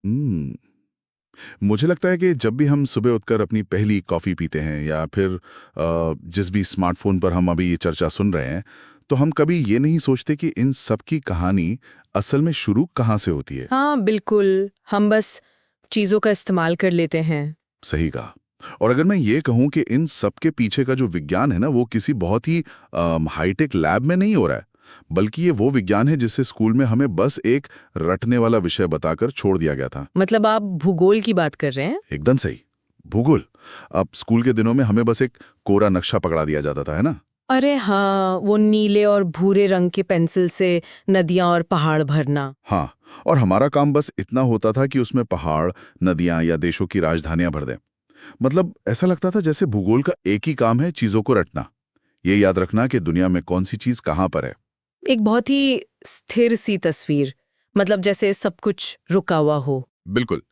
हम्म। मुझे लगता है कि जब भी हम सुबह उठकर अपनी पहली कॉफ़ी पीते हैं या फिर जिस भी स्मार्टफोन पर हम अभी ये चर्चा सुन रहे हैं, तो हम कभी ये नहीं सोचते कि इन सब की कहानी असल में शुरू कहाँ से होती है। हाँ बिल्कुल, हम बस चीजों का इस्तेमाल कर लेते हैं। सही कहा। और अगर मैं ये कहूँ कि इन सब के पीछे का जो विज्ञान है ना, वो किसी बहुत ही हाईटेक लैब में नहीं हो रहा है, बल्कि ये वो विज्ञान है जिससे स्कूल में हमें बस एक रटने वाला विषय बताकर छोड़ दिया गया था। मतलब आप भूगोल की बात कर रहे हैं? एकदम सही। भूगोल। अब स्कूल के दिनों में हमें बस एक कोरा नक्शा पकड़ा दिया जाता था, है ना? अरे हाँ, वो नीले और भूरे रंग के पेंसिल से नदियां और पहाड़ भरना। हाँ। और हमारा काम बस इतना होता था कि उसमें पहाड़, नदियां या देशों की राजधानियां भर दें। मतलब ऐसा लगता था जैसे भूगोल का एक ही काम है चीजों को रटना। ये याद रखना कि दुनिया में कौन सी चीज कहाँ पर है। एक बहुत ही स्थिर सी तस्वीर, मतलब जैसे सब कुछ रुका हुआ हो। बिल्कुल।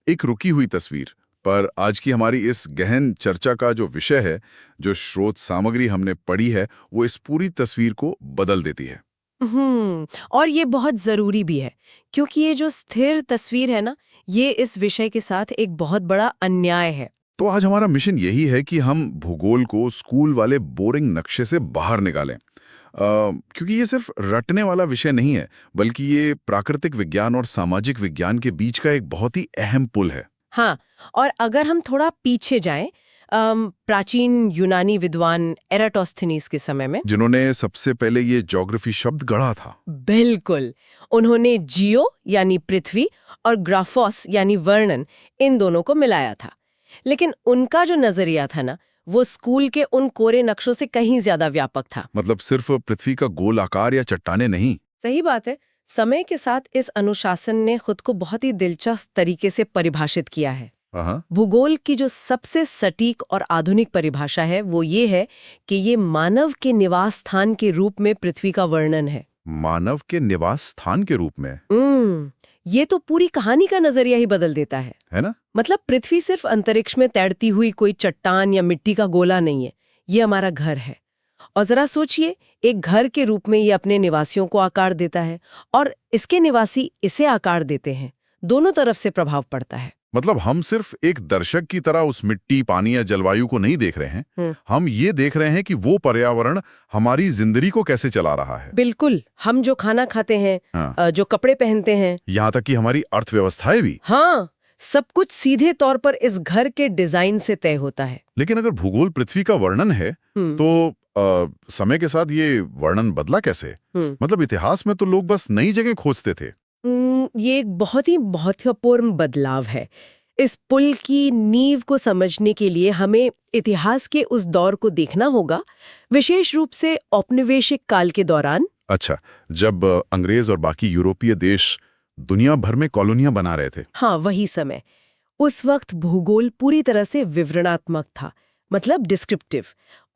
एक रुकी हुई तस्वीर। पर आज की हमारी इस गहन चर्चा का जो विषय है, जो स्रोत सामग्री हमने पढ़ी है, वो इस पूरी तस्वीर को बदल देती है। और ये बहुत जरूरी भी है, क्योंकि ये जो स्थिर तस्वीर है ना, ये इस विषय के साथ एक बहुत बड़ा अन्याय है। तो आज हमारा मिशन यही है कि हम भूगोल को स्कूल वाले बोरिंग नक्शे से बाहर निकालें। क्योंकि ये सिर्फ रटने वाला विषय नहीं है, बल्कि ये प्राकृतिक विज्ञान और सामाजिक विज्ञान के बीच का एक बहुत ही अहम पुल है। हाँ, और अगर हम थोड़ा पीछे जाएं, प्राचीन यूनानी विद्वान एराटोस्थेनीस के समय में। जिन्होंने सबसे पहले ये ज्योग्राफी शब्द गढ़ा था। बिल्कुल, उन्होंने जियो यानी पृथ्वी और ग्राफोस यानी वर्णन, इन दोनों को मिलाया था। लेकिन उनका जो नजरिया था ना, वो स्कूल के उन कोरे नक्शों से कहीं ज्यादा व्यापक था। मतलब सिर्फ पृथ्वी का गोल आकार या चट्टाने नहीं। सही बात है। समय के साथ इस अनुशासन ने खुद को बहुत ही दिलचस्प तरीके से परिभाषित किया है। हाँ। भूगोल की जो सबसे सटीक और आधुनिक परिभाषा है वो ये है कि ये मानव के निवास स्थान के रूप में पृथ्वी का वर्णन है। मानव के निवास स्थान के रूप में। ये तो पूरी कहानी का नजरिया ही बदल देता है ना? मतलब पृथ्वी सिर्फ अंतरिक्ष में तैरती हुई कोई चट्टान या मिट्टी का गोला नहीं है, ये हमारा घर है। और जरा सोचिए, एक घर के रूप में ये अपने निवासियों को आकार देता है और इसके निवासी इसे आकार देते हैं। दोनों तरफ से प्रभाव पड़ता है। मतलब हम सिर्फ एक दर्शक की तरह उस मिट्टी, पानी या जलवायु को नहीं देख रहे हैं, हम ये देख रहे हैं कि वो पर्यावरण हमारी जिंदगी को कैसे चला रहा है। बिल्कुल, हम जो खाना खाते हैं, हाँ। जो कपड़े पहनते हैं, यहाँ तक कि हमारी अर्थव्यवस्थाएं भी। हाँ, सब कुछ सीधे तौर पर इस घर के डिजाइन से तय होता है। लेकिन अगर भूगोल पृथ्वी का वर्णन है, तो समय के साथ ये वर्णन बदला कैसे? मतलब इतिहास में तो लोग बस नई जगह खोजते थे। ये एक बहुत ही महत्वपूर्ण बदलाव है। इस पुल की नींव को समझने के लिए हमें इतिहास के उस दौर को देखना होगा, विशेष रूप से औपनिवेशिक काल के दौरान। अच्छा, जब अंग्रेज और बाकी यूरोपीय देश दुनिया भर में कॉलोनियां बना रहे थे। हाँ, वही समय। उस वक्त भूगोल पूरी तरह से विवरणात्मक था, मतलब डिस्क्रिप्टिव।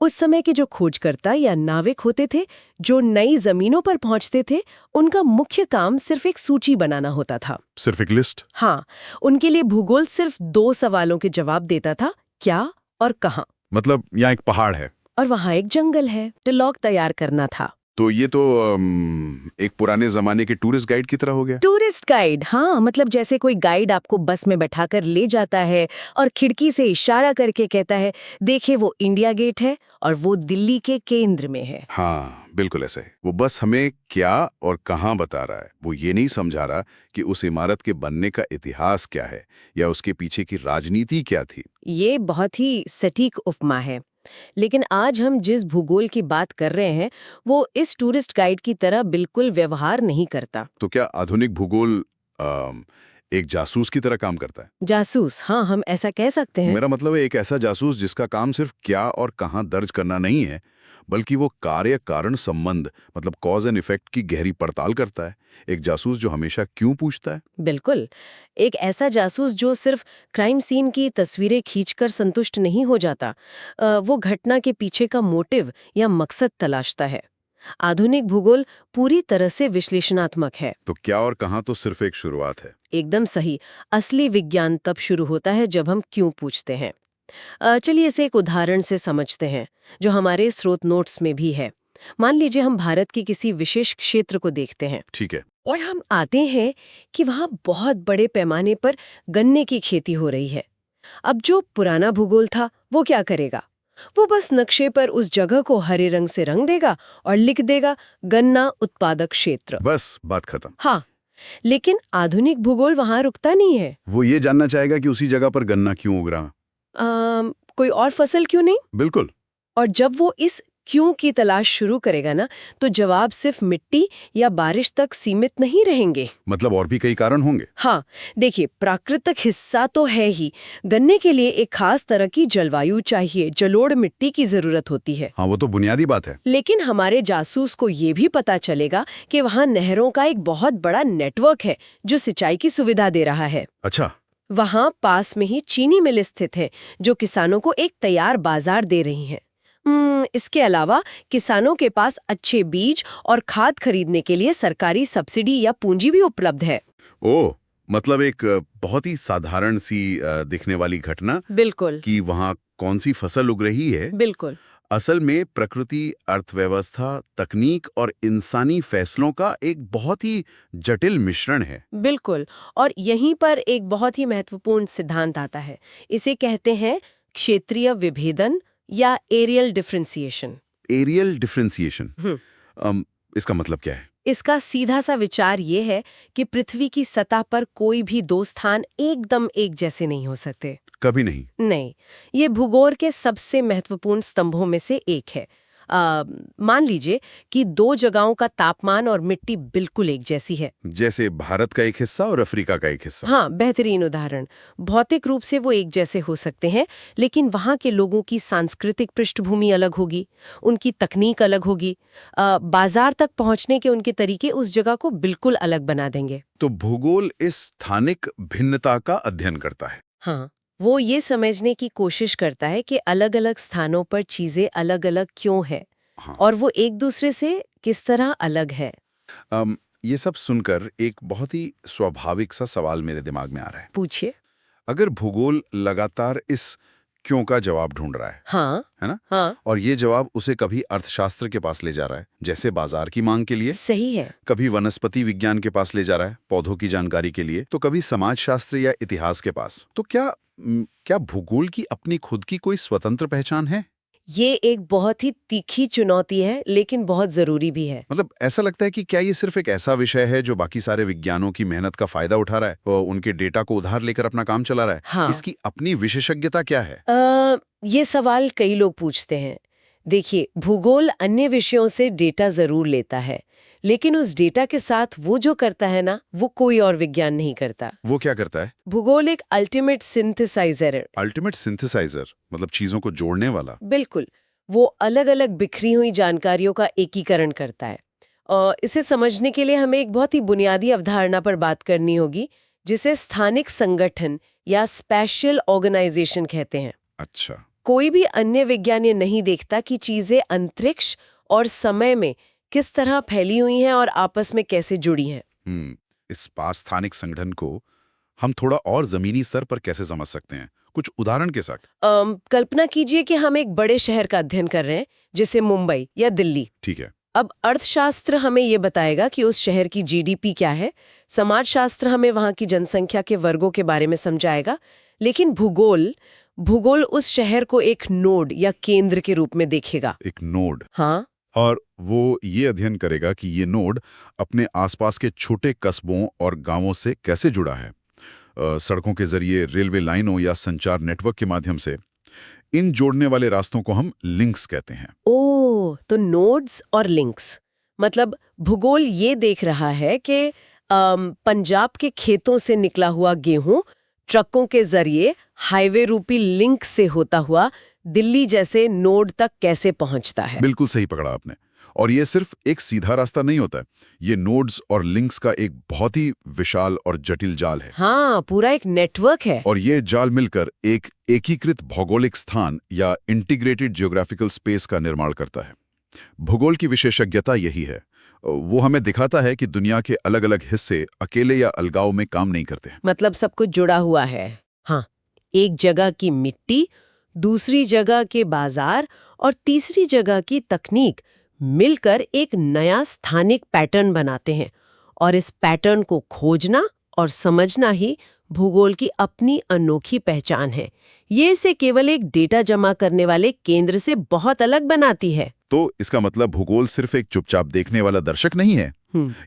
उस समय के जो खोजकर्ता या नाविक होते थे, जो नई जमीनों पर पहुंचते थे, उनका मुख्य काम सिर्फ एक सूची बनाना होता था। सिर्फ एक लिस्ट? हाँ, उनके लिए भूगोल सिर्फ 2 सवालों के जवाब देता था, क्या और कहाँ। मतलब यहाँ एक पहाड़ है और वहाँ एक जंगल है, टलॉग तैयार करना था। तो ये तो एक पुराने जमाने के टूरिस्ट गाइड की तरह हो गया। टूरिस्ट गाइड, हाँ, मतलब जैसे कोई गाइड आपको बस में बैठाकर ले जाता है और खिड़की से इशारा करके कहता है, देखिए वो इंडिया गेट है और वो दिल्ली के केंद्र में है। हाँ, बिल्कुल ऐसे ही। वो बस हमें क्या और कहाँ बता रहा है, वो ये नहीं समझा रहा कि उस इमारत के बनने का इतिहास क्या है या उसके पीछे की राजनीति क्या थी। ये बहुत ही सटीक उपमा है। लेकिन आज हम जिस भूगोल की बात कर रहे हैं, वो इस टूरिस्ट गाइड की तरह बिल्कुल व्यवहार नहीं करता। तो क्या आधुनिक भूगोल एक जासूस की तरह काम करता है? जासूस, हाँ, हम ऐसा कह सकते हैं। मेरा मतलब है एक ऐसा जासूस जिसका काम सिर्फ क्या और कहाँ दर्ज करना नहीं है, बल्कि वो कार्य कारण संबंध, मतलब कॉज एंड इफेक्ट की गहरी पड़ताल करता है। एक जासूस जो हमेशा क्यों पूछता है। बिल्कुल, एक ऐसा जासूस जो सिर्फ क्राइम सीन की तस्वीरें खींचकर संतुष्ट नहीं हो जाता, वो घटना के पीछे का मोटिव या मकसद तलाशता है। आधुनिक भूगोल पूरी तरह से विश्लेषणात्मक है। तो क्या और कहाँ तो सिर्फ एक शुरुआत है। एकदम सही। असली विज्ञान तब शुरू होता है जब हम क्यों पूछते हैं। चलिए इसे एक उदाहरण से समझते हैं, जो हमारे स्रोत नोट्स में भी है। मान लीजिए हम भारत के किसी विशेष क्षेत्र को देखते हैं। ठीक है। और हम आते हैं कि वहाँ बहुत बड़े पैमाने पर गन्ने की खेती हो रही है। अब जो पुराना भूगोल था वो क्या करेगा? वो बस नक्शे पर उस जगह को हरे रंग से रंग देगा और लिख देगा गन्ना उत्पादक क्षेत्र। बस बात खत्म। हाँ, लेकिन आधुनिक भूगोल वहाँ रुकता नहीं है। वो ये जानना चाहेगा कि उसी जगह पर गन्ना क्यों उग रहा। कोई और फसल क्यों नहीं? बिल्कुल। और जब वो इस क्यों की तलाश शुरू करेगा ना, तो जवाब सिर्फ मिट्टी या बारिश तक सीमित नहीं रहेंगे। मतलब और भी कई कारण होंगे। हाँ, देखिए, प्राकृतिक हिस्सा तो है ही। गन्ने के लिए एक खास तरह की जलवायु चाहिए, जलोढ़ मिट्टी की जरूरत होती है। हाँ, वो तो बुनियादी बात है। लेकिन हमारे जासूस को ये भी पता चलेगा कि वहाँ नहरों का एक बहुत बड़ा नेटवर्क है जो सिंचाई की सुविधा दे रहा है। अच्छा। वहाँ पास में ही चीनी मिल स्थित है जो किसानों को एक तैयार बाजार दे रही हैं। इसके अलावा किसानों के पास अच्छे बीज और खाद खरीदने के लिए सरकारी सब्सिडी या पूंजी भी उपलब्ध है। ओह, मतलब एक बहुत ही साधारण सी दिखने वाली घटना बिल्कुल कि वहाँ कौन सी फसल उग रही है, बिल्कुल। असल में प्रकृति, अर्थव्यवस्था, तकनीक और इंसानी फैसलों का एक बहुत ही जटिल मिश्रण है। बिल्कुल। और यहीं पर एक बहुत ही महत्वपूर्ण सिद्धांत आता है। इसे कहते हैं क्षेत्रीय विभेदन या एरियल डिफरेंशिएशन। एरियल डिफरेंशिएशन, इसका मतलब क्या है? इसका सीधा सा विचार ये है कि पृथ्वी की सतह पर कोई भी दो स्थान एकदम एक जैसे नहीं हो सकते। कभी नहीं। नहीं, ये भूगोल के सबसे महत्वपूर्ण स्तंभों में से एक है। मान लीजिए कि दो जगहों का तापमान और मिट्टी बिल्कुल एक जैसी है। जैसे भारत का एक हिस्सा और अफ्रीका का एक हिस्सा। हाँ, बेहतरीन उदाहरण। भौतिक रूप से वो एक जैसे हो सकते हैं, लेकिन वहाँ के लोगों की सांस्कृतिक पृष्ठभूमि अलग होगी, उनकी तकनीक अलग होगी, बाजार तक पहुँचने के उनके तरीके उस जगह को बिल्कुल अलग बना देंगे। तो भूगोल इस स्थानिक भिन्नता का अध्ययन करता है। हाँ, वो ये समझने की कोशिश करता है कि अलग-अलग स्थानों पर चीजें अलग-अलग क्यों है। हाँ। और वो एक दूसरे से किस तरह अलग है। ये सब सुनकर एक बहुत ही स्वाभाविक सा सवाल मेरे दिमाग में आ रहा है। पूछिए। अगर भूगोल लगातार इस क्यों का जवाब ढूंढ रहा हाँ, है ना? हाँ, और ये जवाब उसे कभी अर्थशास्त्र के पास ले जा रहा है, जैसे बाजार की मांग के लिए, सही है। कभी वनस्पति विज्ञान के पास ले जा रहा है, पौधों की जानकारी के लिए, तो कभी समाजशास्त्र या इतिहास के पास। तो क्या भूगोल की अपनी खुद की कोई स्वतंत्र पहचान है? ये एक बहुत ही तीखी चुनौती है, लेकिन बहुत जरूरी भी है। मतलब ऐसा लगता है कि क्या ये सिर्फ एक ऐसा विषय है जो बाकी सारे विज्ञानों की मेहनत का फायदा उठा रहा है और उनके डेटा को उधार लेकर अपना काम चला रहा है? हाँ। इसकी अपनी विशेषज्ञता क्या है? ये सवाल कई लोग पूछते हैं। देखिए, भूगोल अन्य विषयों से डेटा जरूर लेता है, लेकिन उस डेटा के साथ वो जो करता है ना, वो कोई और विज्ञान नहीं करता। वो क्या करता है? भूगोल एक अल्टीमेट सिंथेसाइजर है। अल्टीमेट सिंथेसाइजर मतलब चीजों को जोड़ने वाला। बिल्कुल। वो अलग-अलग बिखरी हुई जानकारियों का एकीकरण करता है। इसे समझने के लिए हमें एक बहुत ही बुनियादी अवधारणा पर बात करनी होगी, जिसे स्थानिक संगठन या स्पेशल ऑर्गेनाइजेशन कहते हैं। अच्छा। कोई भी अन्य विज्ञान ये नहीं देखता कि चीजें अंतरिक्ष और समय में किस तरह फैली हुई हैं और आपस में कैसे जुड़ी हैं। इस पास स्थानिक संगठन को हम थोड़ा और जमीनी स्तर पर कैसे समझ सकते हैं, कुछ उदाहरण के साथ? कल्पना कीजिए कि हम एक बड़े शहर का अध्ययन कर रहे हैं, जैसे मुंबई या दिल्ली। ठीक है। अब अर्थशास्त्र हमें ये बताएगा कि उस शहर की जीडीपी क्या है, समाजशास्त्र हमें वहाँ की जनसंख्या के वर्गों के बारे में समझाएगा, लेकिन भूगोल उस शहर को एक नोड या केंद्र के रूप में देखेगा। एक नोड। हाँ, और वो ये अध्ययन करेगा कि ये नोड अपने आसपास के छोटे कस्बों और गांवों से कैसे जुड़ा है, सड़कों के जरिए, रेलवे लाइनों या संचार नेटवर्क के माध्यम से। इन जोड़ने वाले रास्तों को हम लिंक्स कहते हैं। ओह, तो नोड्स और लिंक्स मतलब भूगोल ये देख रहा है कि पंजाब के खेतों से निकला हुआ गेहूं ट्रकों के जरिए हाईवे रूपी लिंक से होता हुआ दिल्ली जैसे नोड तक कैसे पहुंचता है। बिल्कुल सही पकड़ा आपने। और ये सिर्फ एक सीधा रास्ता नहीं होता है, ये नोड्स और लिंक्स का एक बहुत ही विशाल और जटिल जाल है। हाँ, पूरा एक नेटवर्क है। और ये जाल मिलकर एक एकीकृत भौगोलिक स्थान या इंटीग्रेटेड जियोग्राफिकल स्पेस का निर्माण करता है। भूगोल की विशेषज्ञता यही है, वो हमें दिखाता है कि दुनिया के अलग अलग हिस्से अकेले या अलगाव में काम नहीं करते। मतलब सब कुछ जुड़ा हुआ है। हाँ, एक जगह की मिट्टी, दूसरी जगह के बाजार और तीसरी जगह की तकनीक मिलकर एक नया स्थानिक पैटर्न बनाते हैं और इस पैटर्न को खोजना और समझना ही भूगोल की अपनी अनोखी पहचान है। ये इसे केवल एक डेटा जमा करने वाले केंद्र से बहुत अलग बनाती है। तो इसका मतलब भूगोल सिर्फ एक चुपचाप देखने वाला दर्शक नहीं है,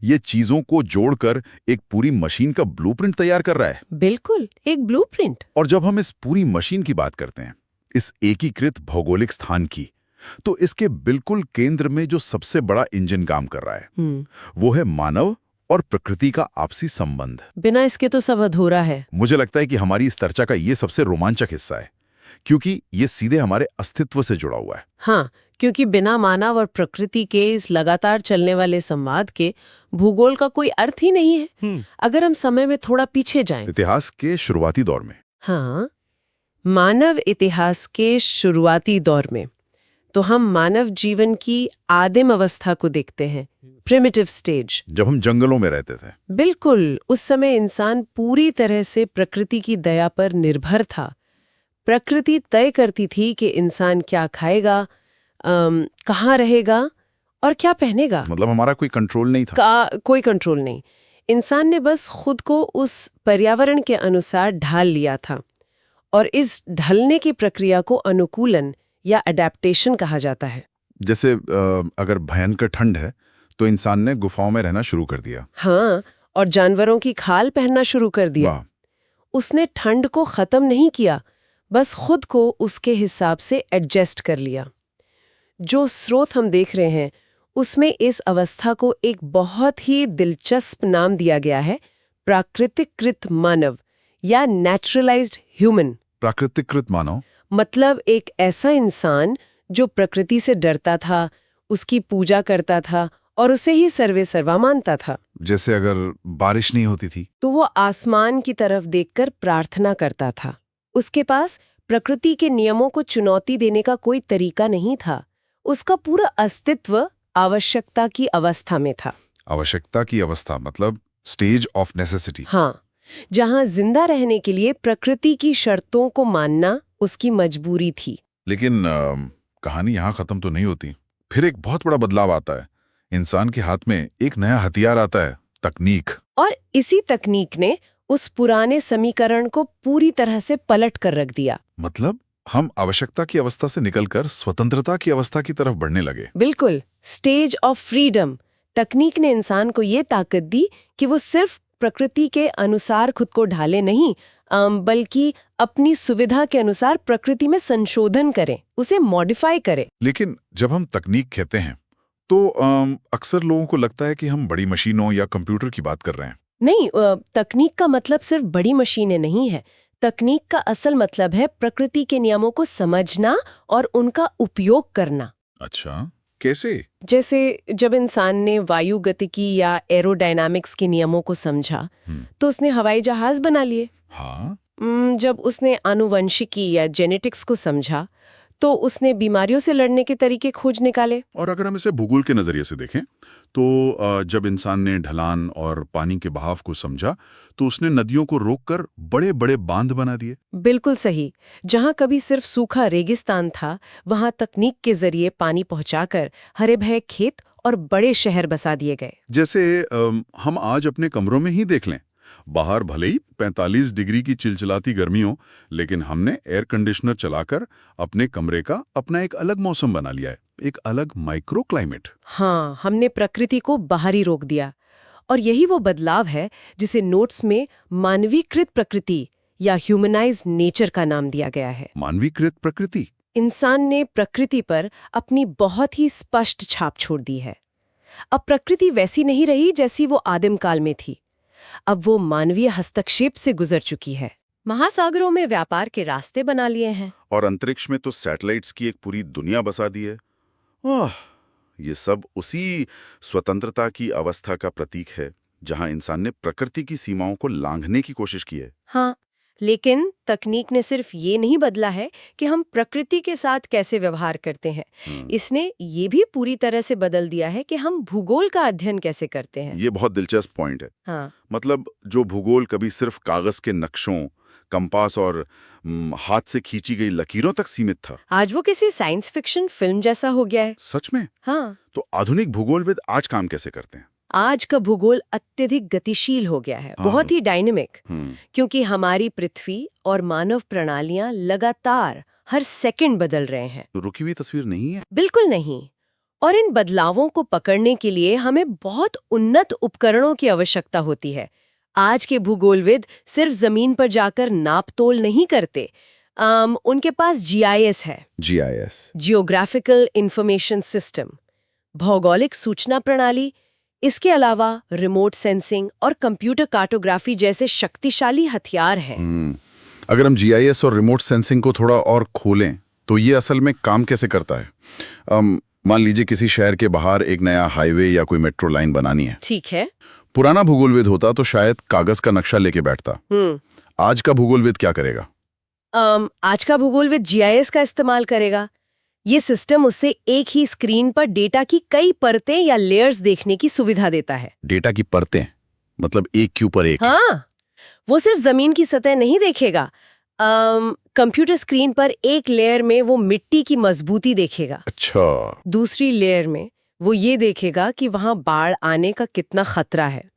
ये चीजों को जोड़कर एक पूरी मशीन का ब्लूप्रिंट तैयार कर रहा है। बिल्कुल, एक ब्लूप्रिंट। और जब हम इस पूरी मशीन की बात करते हैं, इस एकीकृत भौगोलिक स्थान की, तो इसके बिल्कुल केंद्र में जो सबसे बड़ा इंजन काम कर रहा है वो है मानव और प्रकृति का आपसी संबंध। बिना इसके तो सब अधूरा है। मुझे लगता है कि हमारी इस चर्चा का ये सबसे रोमांचक हिस्सा है, क्योंकि ये सीधे हमारे अस्तित्व से जुड़ा हुआ है। हाँ, क्योंकि बिना मानव और प्रकृति के इस लगातार चलने वाले संवाद के भूगोल का कोई अर्थ ही नहीं है। अगर हम समय में थोड़ा पीछे जाएं, इतिहास के शुरुआती दौर में, हाँ, मानव इतिहास के शुरुआती दौर में, तो हम मानव जीवन की आदिम अवस्था को देखते हैं, प्रिमिटिव स्टेज। जब हम जंगलों में रहते थे। बिल्कुल, उस समय इंसान पूरी तरह से प्रकृति की दया पर निर्भर था। प्रकृति तय करती थी कि इंसान क्या खाएगा, कहाँ रहेगा और क्या पहनेगा। मतलब हमारा कोई कंट्रोल नहीं था। कोई कंट्रोल नहीं। इंसान ने बस खुद को उस पर्यावरण के अनुसार ढाल लिया था, और इस ढलने की प्रक्रिया को अनुकूलन या अडेप्टेशन कहा जाता है। जैसे अगर भयंकर ठंड है तो इंसान ने गुफाओं में रहना शुरू कर दिया। हाँ, और जानवरों की खाल पहनना शुरू कर दिया। वाह। उसने ठंड को खत्म नहीं किया, बस खुद को उसके हिसाब से एडजस्ट कर लिया। जो स्रोत हम देख रहे हैं उसमें इस अवस्था को एक बहुत ही दिलचस्प नाम दिया गया है, प्राकृतिकृत मानव या नेचुरलाइज्ड ह्यूमन। प्राकृतिकृत मानव मतलब एक ऐसा इंसान जो प्रकृति से डरता था, उसकी पूजा करता था और उसे ही सर्वे सर्वा मानता था। जैसे अगर बारिश नहीं होती थी तो वो आसमान की तरफ देखकर प्रार्थना करता था। उसके पास प्रकृति के नियमों को चुनौती देने का कोई तरीका नहीं था। उसका पूरा अस्तित्व आवश्यकता की अवस्था में था। आवश्यकता की अवस्था मतलब स्टेज ऑफ नेसेसिटी। हाँ, जहां जिंदा रहने के लिए प्रकृति की शर्तों को मानना उसकी मजबूरी थी। लेकिन कहानी यहाँ खत्म तो नहीं होती। फिर एक बहुत बड़ा बदलाव आता है। इंसान के हाथ में एक नया हथियार आता है, तकनीक। और इसी तकनीक ने उस पुराने समीकरण को पूरी तरह से पलट कर रख दिया। मतलब हम आवश्यकता की अवस्था से निकलकर स्वतंत्रता की अवस्था की तरफ बढ़ने लगे। बिल्कुल, स्टेज ऑफ फ्रीडम। तकनीक ने इंसान को ये ताकत दी कि वो सिर्फ प्रकृति के अनुसार खुद को ढाले नहीं, बल्कि अपनी सुविधा के अनुसार प्रकृति में संशोधन करें, उसे मॉडिफाई करें। लेकिन जब हम तकनीक कहते हैं तो अक्सर लोगों को लगता है कि हम बड़ी मशीनों या कंप्यूटर की बात कर रहे हैं। नहीं, तकनीक का मतलब सिर्फ बड़ी मशीनें नहीं है। तकनीक का असल मतलब है प्रकृति के नियमों को समझना और उनका उपयोग करना। अच्छा, कैसे? जैसे जब इंसान ने वायु गतिकी या एरोडायनामिक्स के नियमों को समझा तो उसने हवाई जहाज बना लिए। हाँ। जब उसने आनुवंशिकी या जेनेटिक्स को समझा तो उसने बीमारियों से लड़ने के तरीके खोज निकाले। और अगर हम इसे भूगोल के नजरिए से देखें तो जब इंसान ने ढलान और पानी के बहाव को समझा तो उसने नदियों को रोककर बड़े बड़े बांध बना दिए। बिल्कुल सही। जहां कभी सिर्फ सूखा रेगिस्तान था, वहां तकनीक के जरिए पानी पहुंचाकर हरे भरे खेत और बड़े शहर बसा दिए गए। जैसे हम आज अपने कमरों में ही देख लें, बाहर भले ही 45 डिग्री की चिलचिलाती गर्मी हो, लेकिन हमने एयर कंडीशनर चलाकर अपने कमरे का अपना एक अलग मौसम बना लिया है, एक अलग माइक्रो क्लाइमेट। हाँ, हमने प्रकृति को बाहरी रोक दिया। और यही वो बदलाव है जिसे नोट्स में मानवीकृत प्रकृति या ह्यूमनाइज्ड नेचर का नाम दिया गया है। मानवीकृत प्रकृति। इंसान ने प्रकृति पर अपनी बहुत ही स्पष्ट छाप छोड़ दी है। अब प्रकृति वैसी नहीं रही जैसी वो आदिम काल में थी। अब वो मानवीय हस्तक्षेप से गुजर चुकी है। महासागरों में व्यापार के रास्ते बना लिए हैं और अंतरिक्ष में तो सैटेलाइट्स की एक पूरी दुनिया बसा दी है। ये सब उसी स्वतंत्रता की अवस्था का प्रतीक है जहां इंसान ने प्रकृति की सीमाओं को लांघने की कोशिश की है। हाँ, लेकिन तकनीक ने सिर्फ ये नहीं बदला है कि हम प्रकृति के साथ कैसे व्यवहार करते हैं, इसने ये भी पूरी तरह से बदल दिया है कि हम भूगोल का अध्ययन कैसे करते हैं। ये बहुत दिलचस्प पॉइंट है। हाँ। मतलब जो भूगोल कभी सिर्फ कागज के नक्शों, कंपास और हाथ से खींची गई लकीरों तक सीमित था, आज वो किसी साइंस फिक्शन फिल्म जैसा हो गया है। सच में। हाँ। तो आधुनिक भूगोलविद आज काम कैसे करते हैं? आज का भूगोल अत्यधिक गतिशील हो गया है, बहुत ही डायनेमिक, क्योंकि हमारी पृथ्वी और मानव प्रणालियां लगातार हर सेकंड बदल रहे हैं। तो रुकी हुई तस्वीर नहीं है। बिल्कुल नहीं। और इन बदलावों को पकड़ने के लिए हमें बहुत उन्नत उपकरणों की आवश्यकता होती है। आज के भूगोलविद सिर्फ जमीन पर जाकर नापतोल नहीं करते। उनके पास जीआईएस है, जीआईएस, जियोग्राफिकल इंफॉर्मेशन सिस्टम, भौगोलिक सूचना प्रणाली। इसके अलावा रिमोट सेंसिंग और कंप्यूटर कार्टोग्राफी जैसे शक्तिशाली हथियार हैं। अगर हम जीआईएस और रिमोट सेंसिंग को थोड़ा और खोलें तो ये असल में काम कैसे करता है? मान लीजिए किसी शहर के बाहर एक नया हाईवे या कोई मेट्रो लाइन बनानी है। ठीक है। पुराना भूगोलविद होता तो शायद कागज का नक्शा लेके बैठता। आज का भूगोलविद क्या करेगा? आज का भूगोलविद जीआईएस का इस्तेमाल करेगा। ये सिस्टम उससे एक ही स्क्रीन पर डेटा की कई परतें या लेयर्स देखने की सुविधा देता है। डेटा की परतें मतलब एक के ऊपर एक? हाँ, वो सिर्फ जमीन की सतह नहीं देखेगा। कंप्यूटर स्क्रीन पर एक लेयर में वो मिट्टी की मजबूती देखेगा। अच्छा। दूसरी लेयर में वो ये देखेगा कि वहां बाढ़ आने का कितना खतरा है।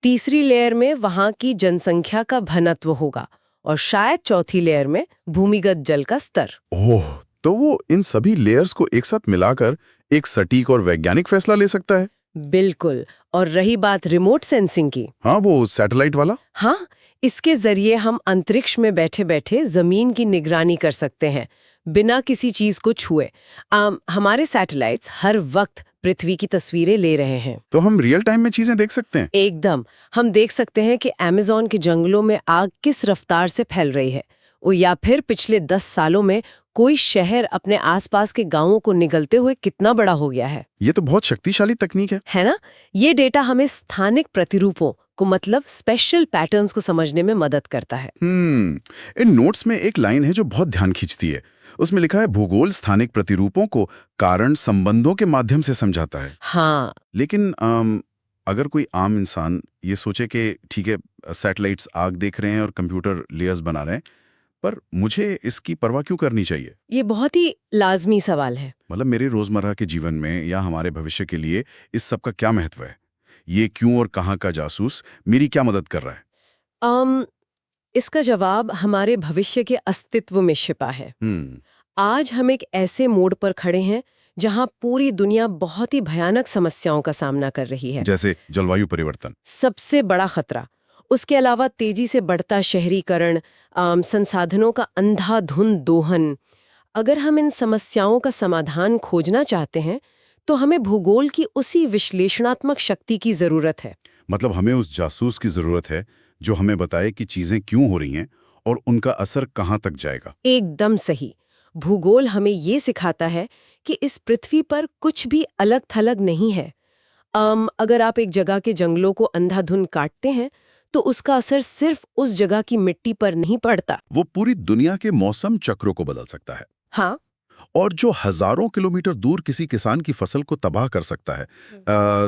तीसरी लेयर में वहां की जनसंख्या का घनत्व होगा और शायद चौथी लेयर में भूमिगत जल का स्तर। ओह, तो वो इन सभी लेयर्स को एक साथ मिलाकर एक सटीक और वैज्ञानिक फैसला ले सकता है। बिल्कुल। और रही बात रिमोट सेंसिंग की, हाँ, वो सैटेलाइट वाला। हाँ, इसके जरिए हम अंतरिक्ष में बैठे बैठे जमीन की निगरानी कर सकते हैं बिना किसी चीज को छुए। हमारे सैटेलाइट्स हर वक्त पृथ्वी की तस्वीरें ले रहे हैं। तो हम रियल टाइम में चीजें देख सकते हैं। एकदम। हम देख सकते हैं कि अमेज़न के जंगलों में आग किस रफ्तार से फैल रही है, या फिर पिछले 10 सालों में कोई शहर अपने आसपास के गांवों को निगलते हुए कितना बड़ा हो गया है। ये तो बहुत शक्तिशाली तकनीक है ना? ये डेटा हमें स्थानिक प्रतिरूपों को मतलब स्पेशल पैटर्न्स को समझने में मदद करता है। इन नोट्स में एक लाइन है जो बहुत ध्यान खींचती है। उसमें लिखा है भूगोल स्थानिक प्रतिरूपों को कारण संबंधों के माध्यम से समझाता है। हाँ। लेकिन अगर कोई आम इंसान ये सोचे कि ठीक है, सैटेलाइट्स आग देख रहे हैं और कंप्यूटर लेयर्स बना रहे हैं, पर मुझे इसकी परवाह क्यों करनी चाहिए? ये बहुत ही लाजमी सवाल है। मतलब मेरे रोजमर्रा के जीवन में या हमारे भविष्य के लिए इस सब का क्या महत्व है? ये क्यों और कहाँ का जासूस मेरी क्या मदद कर रहा है? इसका जवाब हमारे भविष्य के अस्तित्व में छिपा है। आज हम एक ऐसे मोड़ पर खड़े हैं जहां पूरी दुनिया बहुत ही भयानक समस्याओं का सामना कर रही है। जैसे जलवायु परिवर्तन सबसे बड़ा खतरा। उसके अलावा तेजी से बढ़ता शहरीकरण, संसाधनों का अंधाधुंध दोहन। अगर हम इन समस्याओं का समाधान खोजना चाहते हैं तो हमें भूगोल की उसी विश्लेषणात्मक शक्ति की जरूरत है। मतलब हमें उस जासूस की जरूरत है जो हमें बताए कि चीजें क्यों हो रही हैं और उनका असर कहां तक जाएगा। एकदम सही। भूगोल हमें ये सिखाता है कि इस पृथ्वी पर कुछ भी अलग थलग नहीं है। अगर आप एक जगह के जंगलों को अंधाधुंध काटते हैं तो उसका असर सिर्फ उस जगह की मिट्टी पर नहीं पड़ता, वो पूरी दुनिया के मौसम चक्रों को बदल सकता है। हाँ, और जो हजारों किलोमीटर दूर किसी किसान की फसल को तबाह कर सकता है।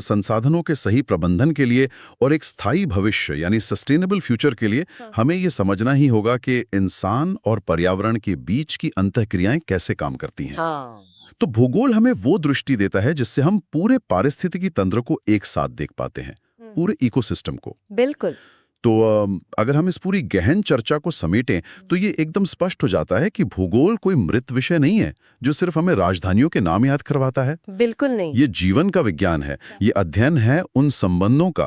संसाधनों के सही प्रबंधन के लिए और एक स्थायी भविष्य यानी सस्टेनेबल फ्यूचर के लिए हमें ये समझना ही होगा कि इंसान और पर्यावरण के बीच की अंतःक्रियाएं कैसे काम करती हैं। हाँ। तो भूगोल हमें वो दृष्टि देता है जिससे हम पूरे पारिस्थितिकी तंत्र को एक साथ देख पाते हैं, पूरे इकोसिस्टम को। बिल्कुल। तो अगर हम इस पूरी गहन चर्चा को समेटें तो ये एकदम स्पष्ट हो जाता है कि भूगोल कोई मृत विषय नहीं है जो सिर्फ हमें राजधानियों के नाम याद करवाता है। बिल्कुल नहीं। ये जीवन का विज्ञान है। ये अध्ययन है उन संबंधों का,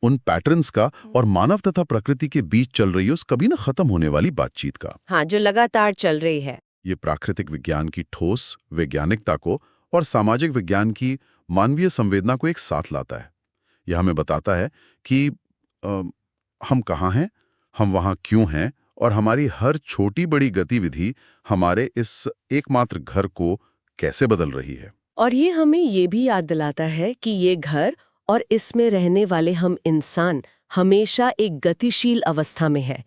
उन पैटर्न्स का और मानव तथा प्रकृति के बीच चल रही उस कभी न खत्म होने वाली बातचीत का। हाँ, जो लगातार चल रही है। ये प्राकृतिक विज्ञान की ठोस वैज्ञानिकता को और सामाजिक विज्ञान की मानवीय संवेदना को एक साथ लाता है। यह हमें बताता है कि हम कहाँ हैं, हम वहाँ क्यों हैं और हमारी हर छोटी बड़ी गतिविधि हमारे इस एकमात्र घर को कैसे बदल रही है। और ये हमें ये भी याद दिलाता है कि ये घर और इसमें रहने वाले हम इंसान हमेशा एक गतिशील अवस्था में है।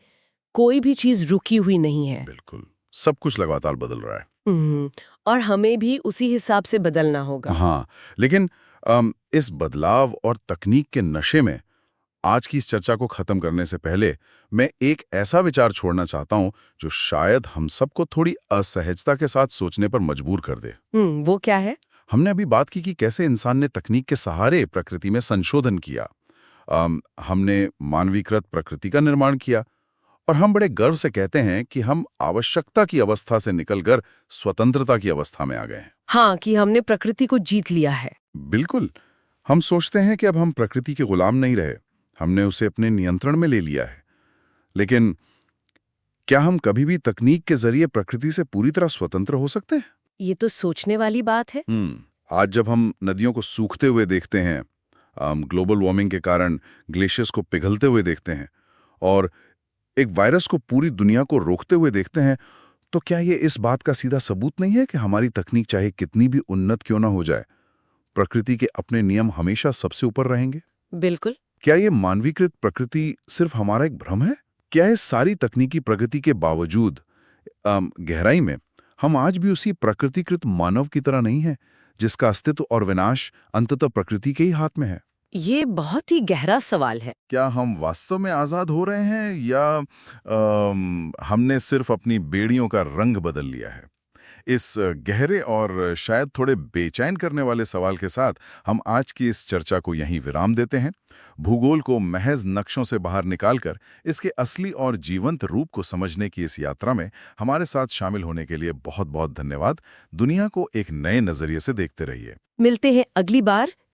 कोई भी चीज रुकी हुई नहीं है। बिल्कुल, सब कुछ लगातार बदल रहा है। और हमें भी उसी हिसाब से बदलना होगा। हाँ, लेकिन इस बदलाव और तकनीक के नशे में आज की इस चर्चा को खत्म करने से पहले मैं एक ऐसा विचार छोड़ना चाहता हूं जो शायद हम सबको थोड़ी असहजता के साथ सोचने पर मजबूर कर दे। वो क्या है? हमने अभी बात की कि कैसे इंसान ने तकनीक के सहारे प्रकृति में संशोधन किया। हमने मानवीकृत प्रकृति का निर्माण किया और हम बड़े गर्व से कहते हैं कि हम आवश्यकता की अवस्था से निकलकर स्वतंत्रता की अवस्था में आ गए हैं। हाँ, कि हमने प्रकृति को जीत लिया है। बिल्कुल। हम सोचते हैं कि अब हम प्रकृति के गुलाम नहीं रहे, हमने उसे अपने नियंत्रण में ले लिया है। लेकिन क्या हम कभी भी तकनीक के जरिए प्रकृति से पूरी तरह स्वतंत्र हो सकते हैं? ये तो सोचने वाली बात है। आज जब हम नदियों को सूखते हुए देखते हैं, ग्लोबल वार्मिंग के कारण ग्लेशियर्स को पिघलते हुए देखते हैं और एक वायरस को पूरी दुनिया को रोकते हुए देखते हैं, तो क्या ये इस बात का सीधा सबूत नहीं है कि हमारी तकनीक चाहे कितनी भी उन्नत क्यों ना हो जाए, प्रकृति के अपने नियम हमेशा सबसे ऊपर रहेंगे? बिल्कुल। क्या ये मानवीकृत प्रकृति सिर्फ हमारा एक भ्रम है? क्या इस सारी तकनीकी प्रगति के बावजूद गहराई में हम आज भी उसी प्रकृतिकृत मानव की तरह नहीं हैं, जिसका अस्तित्व और विनाश अंततः प्रकृति के ही हाथ में है? ये बहुत ही गहरा सवाल है। क्या हम वास्तव में आजाद हो रहे हैं या हमने सिर्फ अपनी बेड़ियों का रंग बदल लिया है? इस गहरे और शायद थोड़े बेचैन करने वाले सवाल के साथ हम आज की इस चर्चा को यहीं विराम देते हैं। भूगोल को महज नक्शों से बाहर निकालकर इसके असली और जीवंत रूप को समझने की इस यात्रा में हमारे साथ शामिल होने के लिए बहुत बहुत धन्यवाद। दुनिया को एक नए नजरिए से देखते रहिए। मिलते हैं अगली बार